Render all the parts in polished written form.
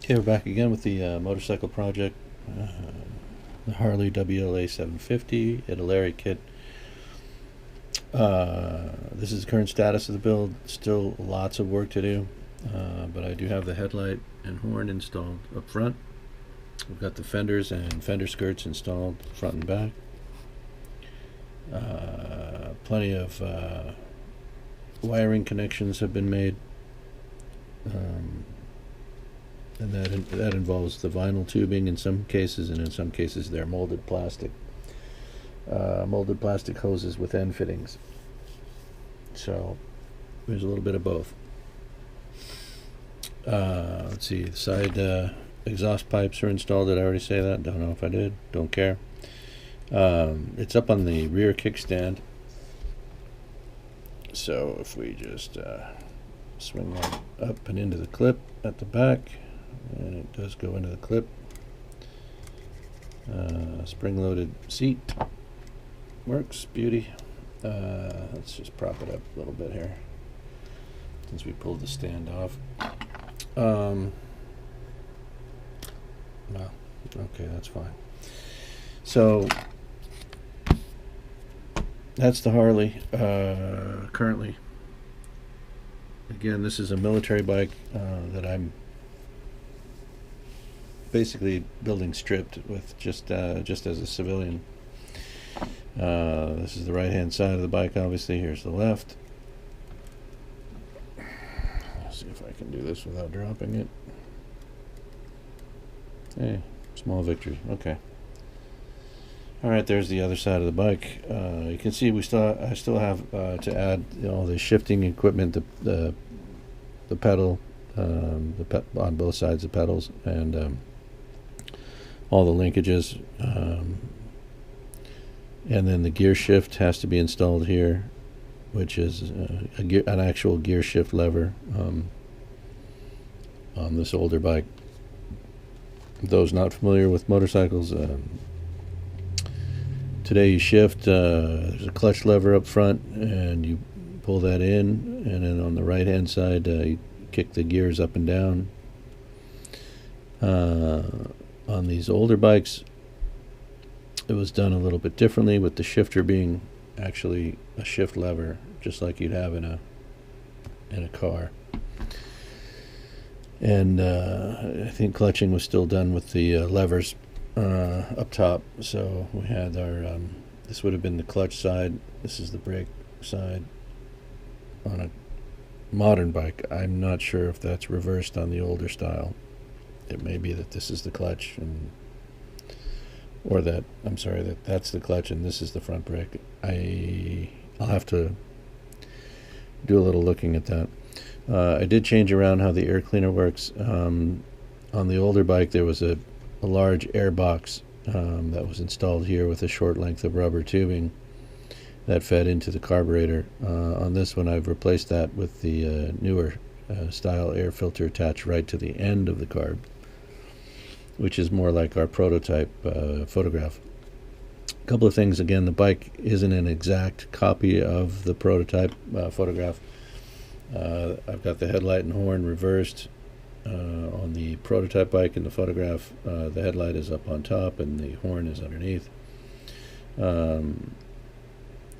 Okay, we're back again with the motorcycle project, the Harley WLA 750 italeri kit. This is the current status of the build. Still lots of work to do, but I do have the headlight and horn installed up front. We've got the fenders and fender skirts installed front and back. Plenty of wiring connections have been made. And that involves the vinyl tubing in some cases, and in some cases they're molded plastic hoses with end fittings. So there's a little bit of both. Let's see, the side exhaust pipes are installed. Did I already say that? Don't know if I did. Don't care. It's up on the rear kickstand. So if we just swing that up and into the clip at the back, and it does go into the clip. Spring-loaded seat works, beauty. Let's just prop it up a little bit here since we pulled the stand off. Well, okay, that's fine. So that's the Harley currently. Again, this is a military bike that I'm basically building stripped with just as a civilian. This is the right hand side of the bike, obviously. Here's the left. Let's see if I can do this without dropping it. Hey, small victory. Okay. Alright, there's the other side of the bike. You can see I still have to add all the shifting equipment, the pedal, on both sides of pedals, and all the linkages, and then the gear shift has to be installed here, which is an actual gear shift lever on this older bike. Those not familiar with motorcycles, today you shift, there's a clutch lever up front, and you pull that in, and then on the right hand side you kick the gears up and down. On these older bikes, it was done a little bit differently, with the shifter being actually a shift lever, just like you'd have in a car. And I think clutching was still done with the levers up top. So we had our this would have been the clutch side. This is the brake side on a modern bike. I'm not sure if that's reversed on the older style. It may be that this is the clutch, or that that's the clutch and this is the front brake. I'll have to do a little looking at that. I did change around how the air cleaner works. On the older bike, there was a large air box that was installed here with a short length of rubber tubing that fed into the carburetor. On this one, I've replaced that with the newer style air filter attached right to the end of the carb, which is more like our prototype photograph. A couple of things. Again, the bike isn't an exact copy of the prototype photograph. I've got the headlight and horn reversed on the prototype bike. In the photograph, the headlight is up on top and the horn is underneath. It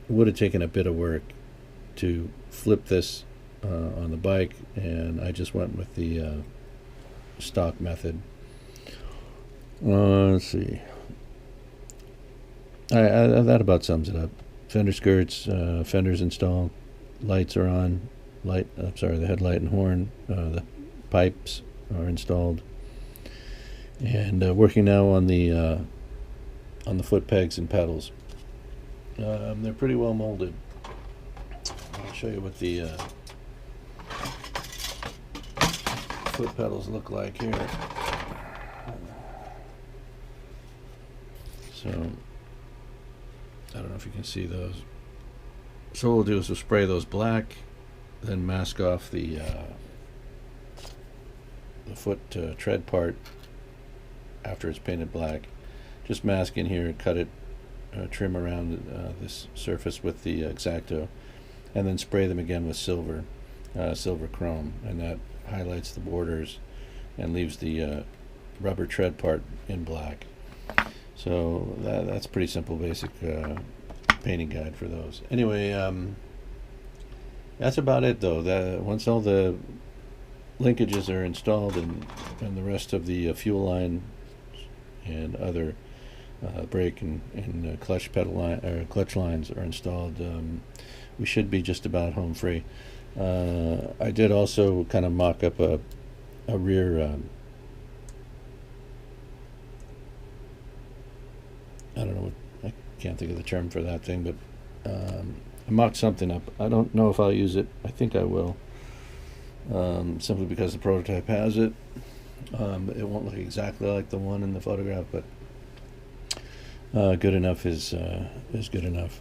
would have taken a bit of work to flip this on the bike, and I just went with the stock method. Let's see. That about sums it up. Fender skirts, fenders installed, lights are on. The headlight and horn, the pipes are installed, and working now on the foot pegs and pedals. They're pretty well molded. I'll show you what the foot pedals look like here. So I don't know if you can see those. So what we'll do is we'll spray those black, then mask off the foot tread part after it's painted black. Just mask in here and cut it, trim around this surface with the X-Acto, and then spray them again with silver chrome, and that highlights the borders and leaves the rubber tread part in black. So that's pretty simple, basic painting guide for those. Anyway, that's about it though. Once all the linkages are installed and the rest of the fuel line and other brake and clutch pedal line or clutch lines are installed, we should be just about home free. I did also kind of mock up a rear. I don't know. I can't think of the term for that thing, but I mocked something up. I don't know if I'll use it. I think I will, simply because the prototype has it. It won't look exactly like the one in the photograph, but good enough is good enough.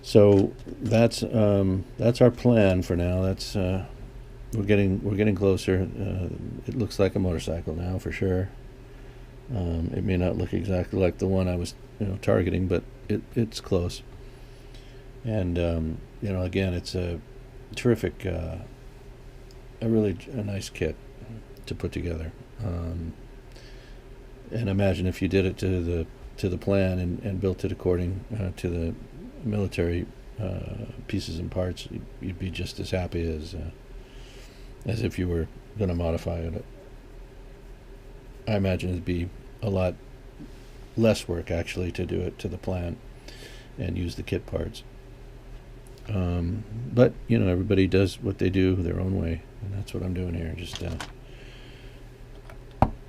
So that's our plan for now. That's we're getting closer. It looks like a motorcycle now for sure. It may not look exactly like the one I was targeting, but it's close. And again, it's a terrific, a nice kit to put together. And imagine if you did it to the plan and built it according to the military pieces and parts, you'd be just as happy as if you were going to modify it. I imagine it'd be a lot less work actually to do it to the plan and use the kit parts. But everybody does what they do their own way, and that's what I'm doing here. Just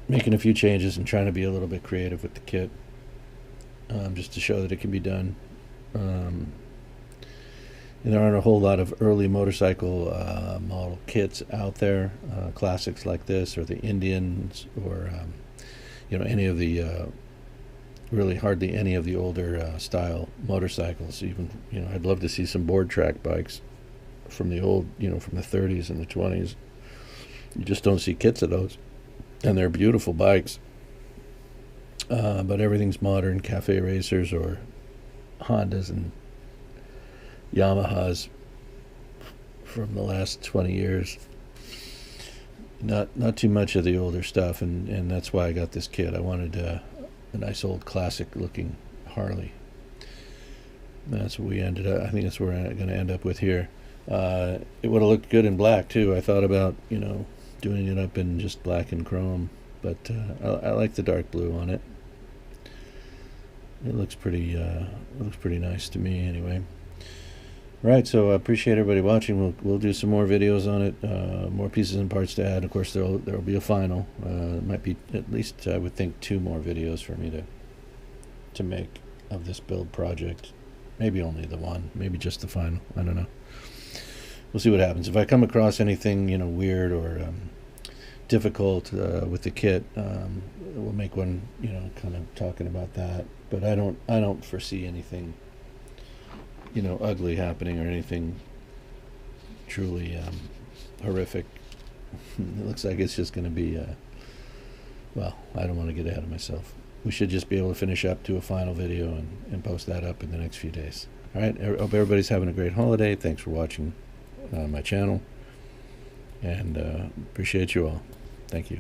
making a few changes and trying to be a little bit creative with the kit, just to show that it can be done. And there aren't a whole lot of early motorcycle model kits out there, classics like this, or the Indians, or any of the really hardly any of the older style motorcycles. Even I'd love to see some board track bikes from the old, from the 30s and the 20s. You just don't see kits of those, and they're beautiful bikes. But everything's modern, cafe racers or Hondas and Yamahas from the last 20 years. Not too much of the older stuff, and that's why I got this kit. I wanted a nice old classic looking Harley. That's what we ended up. I think that's what we're going to end up with here. It would have looked good in black too. I thought about doing it up in just black and chrome, but I like the dark blue on it. It looks pretty nice to me anyway. Right, so I appreciate everybody watching. We'll do some more videos on it, more pieces and parts to add. Of course, there'll be a final. It might be at least, I would think, 2 more videos for me to make of this build project. Maybe only the one, maybe just the final. I don't know. We'll see what happens. If I come across anything weird or difficult with the kit, we'll make one kind of talking about that. But I don't foresee anything ugly happening or anything truly horrific. It looks like it's just going to be well, I don't want to get ahead of myself. We should just be able to finish up to a final video and post that up in the next few days. All right, I hope everybody's having a great holiday. Thanks for watching my channel, and appreciate you all. Thank you.